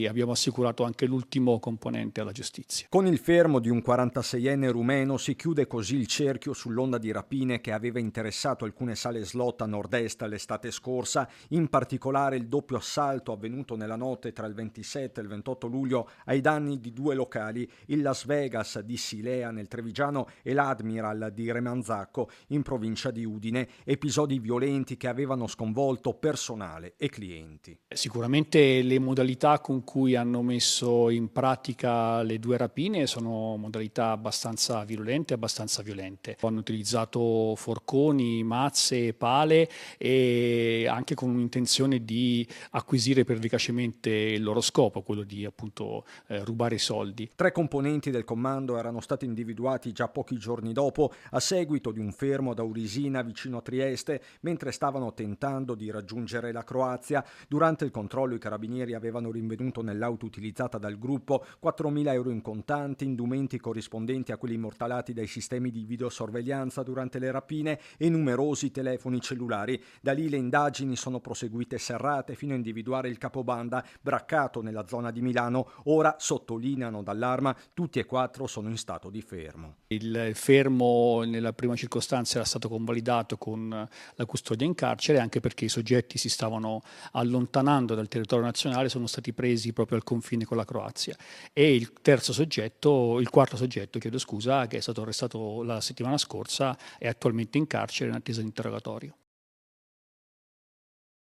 E abbiamo assicurato anche l'ultimo componente alla giustizia. Con il fermo di un 46enne rumeno si chiude così il cerchio sull'onda di rapine che aveva interessato alcune sale slot a nord-est l'estate scorsa, in particolare il doppio assalto avvenuto nella notte tra il 27 e il 28 luglio ai danni di due locali, il Las Vegas di Silea nel Trevigiano e l'Admiral di Remanzacco in provincia di Udine, episodi violenti che avevano sconvolto personale e clienti. Sicuramente le modalità con cui hanno messo in pratica le due rapine sono modalità abbastanza virulente e abbastanza violente. Hanno utilizzato forconi, mazze, pale e anche con un'intenzione di acquisire pervicacemente il loro scopo, quello di appunto rubare i soldi. 3 componenti del comando erano stati individuati già pochi giorni dopo a seguito di un fermo ad Aurisina vicino a Trieste mentre stavano tentando di raggiungere la Croazia. Durante il controllo i carabinieri avevano rinvenuto nell'auto utilizzata dal gruppo 4.000 euro in contanti, indumenti corrispondenti a quelli immortalati dai sistemi di videosorveglianza durante le rapine e numerosi telefoni cellulari. Da lì le indagini sono proseguite serrate fino a individuare il capobanda braccato nella zona di Milano. Ora, sottolineano dall'Arma, tutti e 4 sono in stato di fermo. Il fermo nella prima circostanza era stato convalidato con la custodia in carcere anche perché i soggetti si stavano allontanando dal territorio nazionale, sono stati presi proprio al confine con la Croazia. E il quarto soggetto, che è stato arrestato la settimana scorsa, è attualmente in carcere in attesa di interrogatorio.